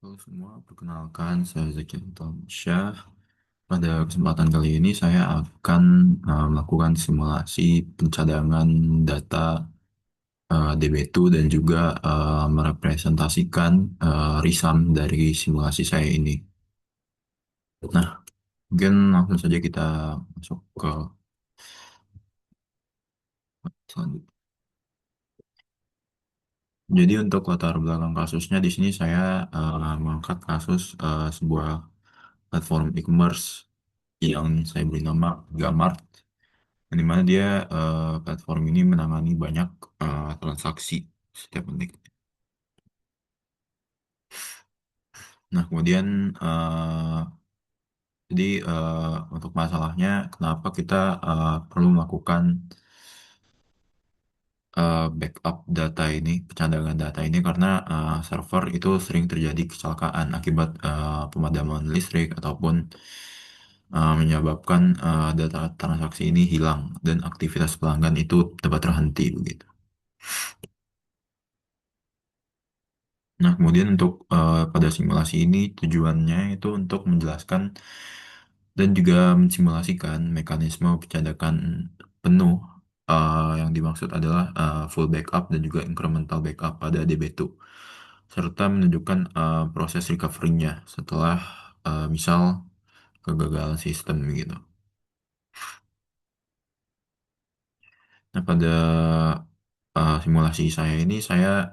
Halo semua, perkenalkan saya Zaki Syah. Pada kesempatan kali ini saya akan melakukan simulasi pencadangan data DB2 dan juga merepresentasikan resum dari simulasi saya ini. Nah, mungkin langsung saja kita masuk ke selanjutnya. Jadi untuk latar belakang kasusnya di sini saya mengangkat kasus sebuah platform e-commerce yang saya beri nama Gamart, di mana dia platform ini menangani banyak transaksi setiap menit. Nah, kemudian jadi untuk masalahnya kenapa kita perlu melakukan backup data ini, pencadangan data ini karena server itu sering terjadi kecelakaan akibat pemadaman listrik ataupun menyebabkan data transaksi ini hilang dan aktivitas pelanggan itu dapat terhenti begitu. Nah, kemudian untuk pada simulasi ini tujuannya itu untuk menjelaskan dan juga mensimulasikan mekanisme pencadangan penuh yang dimaksud adalah full backup dan juga incremental backup pada DB2 serta menunjukkan proses recovery-nya setelah misal kegagalan sistem gitu. Nah, pada simulasi saya ini saya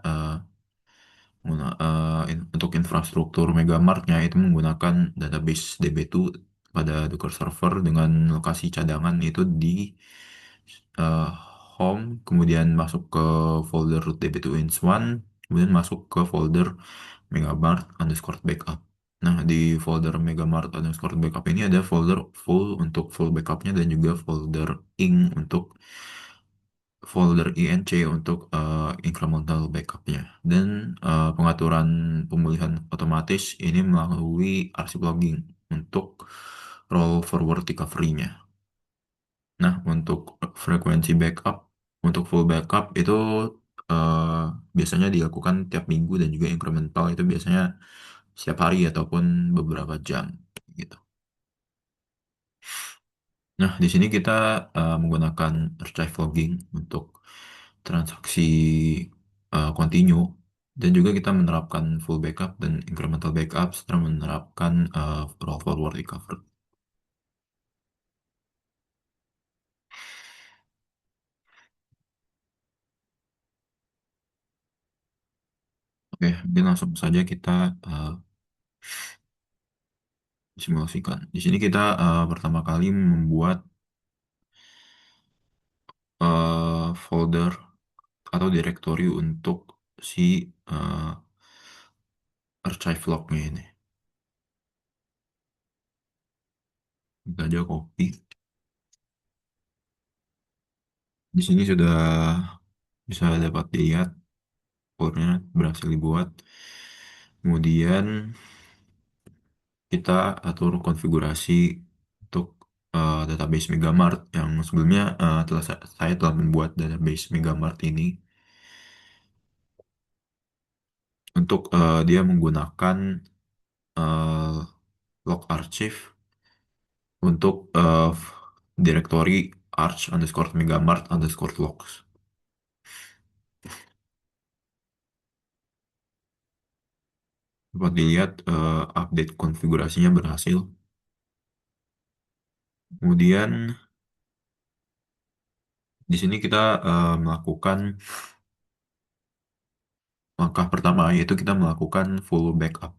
untuk infrastruktur Megamartnya itu menggunakan database DB2 pada Docker server dengan lokasi cadangan itu di eh, home, kemudian masuk ke folder DB2 instance, kemudian masuk ke folder Megamart underscore backup. Nah, di folder Megamart underscore backup ini ada folder full untuk full backupnya dan juga folder ing untuk folder INC untuk incremental backupnya dan pengaturan pemulihan otomatis ini melalui arsip logging untuk roll forward recovery-nya. Nah, untuk frekuensi backup, untuk full backup itu eh, biasanya dilakukan tiap minggu dan juga incremental itu biasanya setiap hari ataupun beberapa jam gitu. Nah, di sini kita menggunakan archive logging untuk transaksi continue dan juga kita menerapkan full backup dan incremental backup serta menerapkan roll forward recovery. Oke, mungkin langsung saja kita uh, simulasikan. Di sini kita pertama kali membuat folder atau directory untuk si uh, archive lognya ini. Kita aja copy. Di sini sudah bisa dapat dilihat foldernya berhasil dibuat. Kemudian kita atur konfigurasi untuk database Megamart yang sebelumnya saya telah membuat database Megamart ini untuk dia menggunakan eh, log archive untuk directory arch underscore megamart underscore logs. Dapat dilihat update konfigurasinya berhasil. Kemudian di sini kita melakukan langkah pertama yaitu kita melakukan full backup.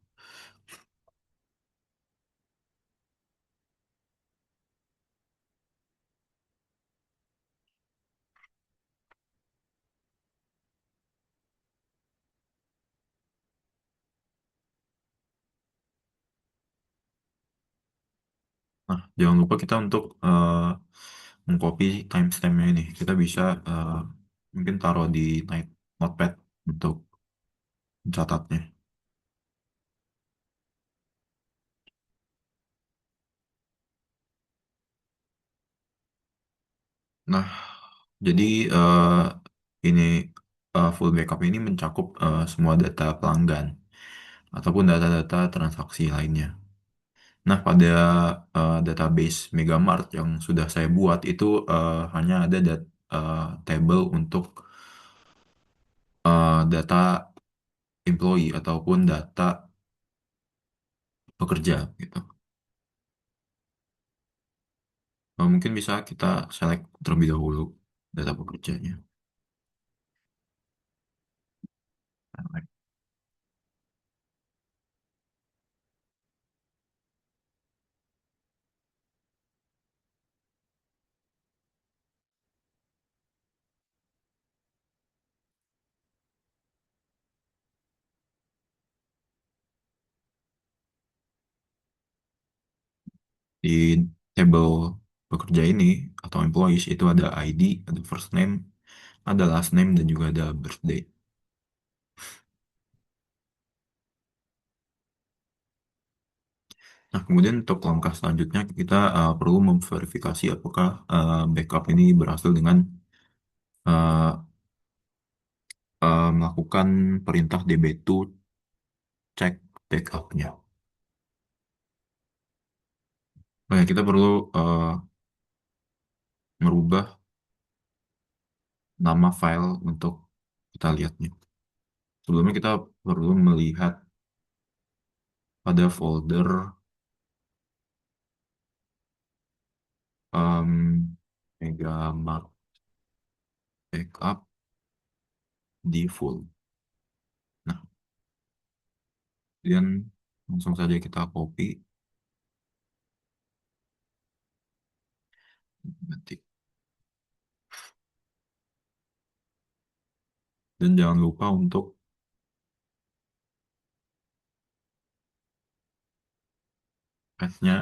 Nah, jangan lupa kita untuk mengcopy timestampnya ini. Kita bisa mungkin taruh di notepad untuk mencatatnya. Nah, jadi ini full backup ini mencakup semua data pelanggan. ataupun data-data transaksi lainnya. Nah, pada database Megamart yang sudah saya buat itu hanya ada table untuk data employee ataupun data pekerja gitu. Mungkin bisa kita select terlebih dahulu data pekerjanya. Di table pekerja ini atau employees itu ada ID, ada first name, ada last name, dan juga ada birthday. Nah, kemudian untuk langkah selanjutnya kita perlu memverifikasi apakah backup ini berhasil dengan eh, melakukan perintah DB2 cek backupnya. Nah, kita perlu merubah nama file untuk kita lihatnya. Sebelumnya kita perlu melihat pada folder Megamart backup di full. Nah, kemudian langsung saja kita copy, ketik. Dan jangan lupa untuk path-nya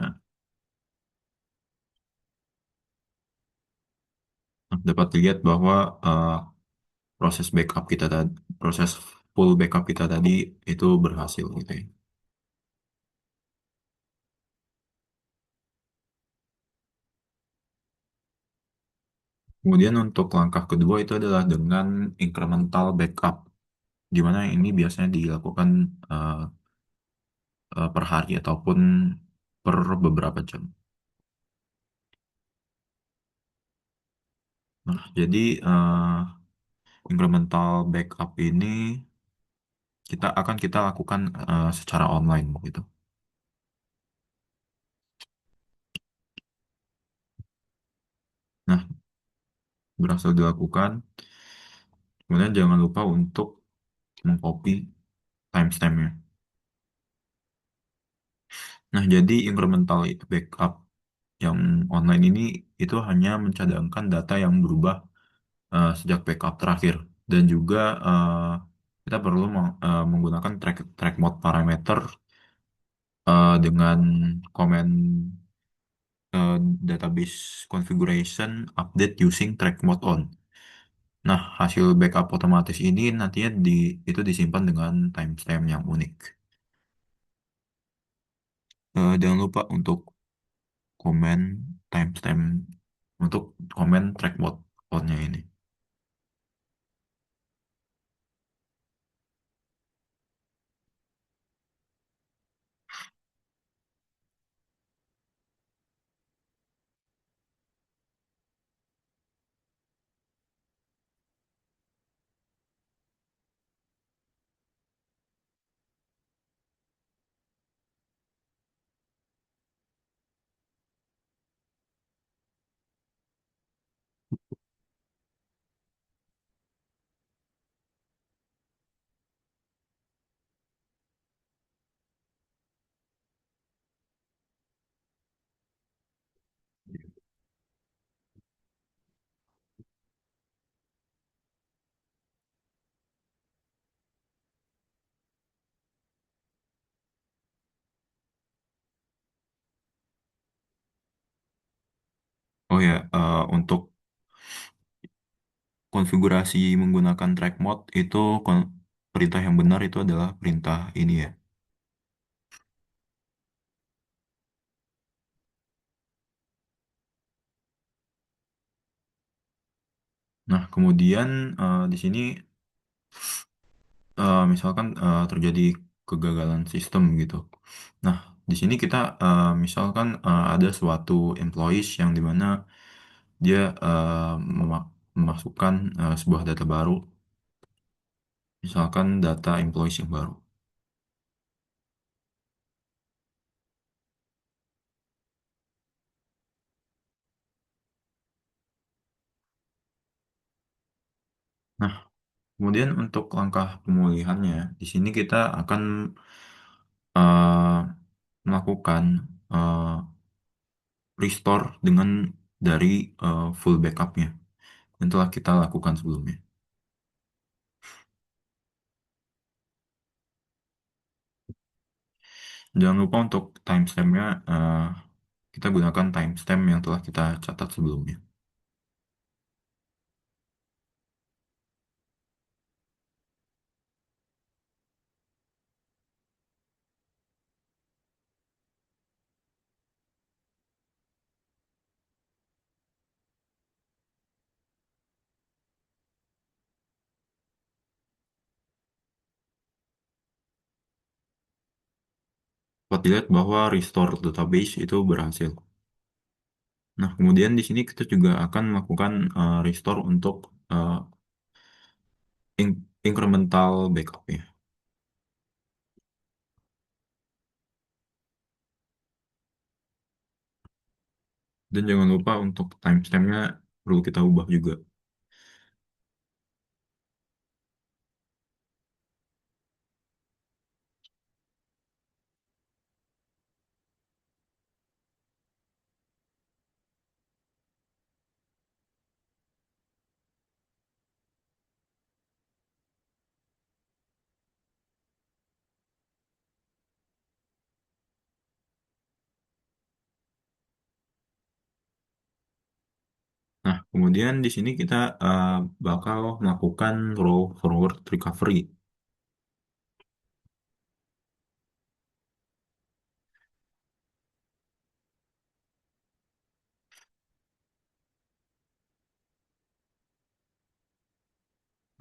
dapat dilihat bahwa proses backup kita tadi, proses full backup kita tadi itu berhasil gitu ya. Kemudian untuk langkah kedua itu adalah dengan incremental backup, di mana ini biasanya dilakukan eh, per hari ataupun per beberapa jam. Nah, jadi incremental backup ini kita lakukan secara online gitu. Nah, berhasil dilakukan. Kemudian jangan lupa untuk mengcopy timestampnya. Nah, jadi incremental backup yang online ini itu hanya mencadangkan data yang berubah sejak backup terakhir, dan juga kita perlu menggunakan track mode parameter dengan komen eh, database configuration update using track mode on. Nah, hasil backup otomatis ini nantinya itu disimpan dengan timestamp yang unik. Jangan lupa untuk komen timestamp untuk komen track mode on-nya ini. Oh ya, untuk konfigurasi menggunakan track mode itu perintah yang benar itu adalah perintah ini ya. Nah, kemudian di sini misalkan terjadi kegagalan sistem gitu. Nah, di sini kita misalkan ada suatu employees yang dimana dia memasukkan sebuah data baru, misalkan data employees yang baru. Nah, kemudian untuk langkah pemulihannya, di sini kita akan melakukan eh, restore dengan dari full backupnya yang telah kita lakukan sebelumnya. Jangan lupa untuk timestampnya kita gunakan timestamp yang telah kita catat sebelumnya. Dapat dilihat bahwa restore database itu berhasil. Nah, kemudian di sini kita juga akan melakukan restore untuk eh, incremental backup ya. Dan jangan lupa untuk timestampnya perlu kita ubah juga. Nah, kemudian di sini kita bakal melakukan roll forward recovery.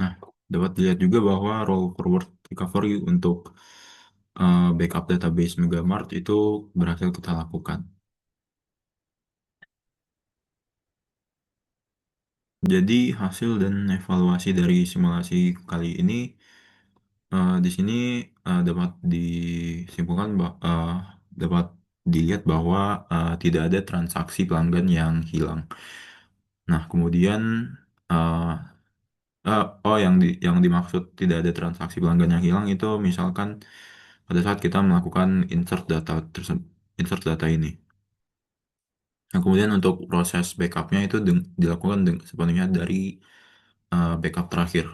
Nah, dapat dilihat juga bahwa roll forward recovery untuk backup database Megamart itu berhasil kita lakukan. Jadi hasil dan evaluasi dari simulasi kali ini di sini dapat disimpulkan dapat dilihat bahwa tidak ada transaksi pelanggan yang hilang. Nah, kemudian eh, yang dimaksud tidak ada transaksi pelanggan yang hilang itu misalkan pada saat kita melakukan insert data ini. Nah, kemudian untuk proses backupnya itu dilakukan sepenuhnya dari backup terakhir.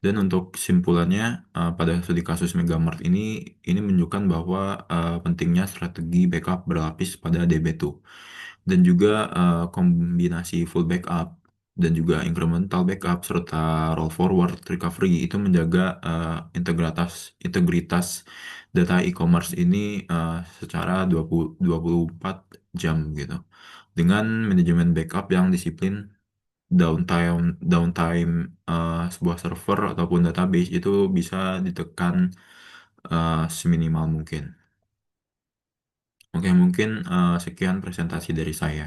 Dan untuk kesimpulannya, pada studi kasus Megamart ini menunjukkan bahwa pentingnya strategi backup berlapis pada DB2 dan juga kombinasi full backup dan juga incremental backup serta roll forward recovery itu menjaga integritas data e-commerce ini secara 24 jam gitu. Dengan manajemen backup yang disiplin, downtime downtime sebuah server ataupun database itu bisa ditekan seminimal mungkin. Oke, mungkin sekian presentasi dari saya.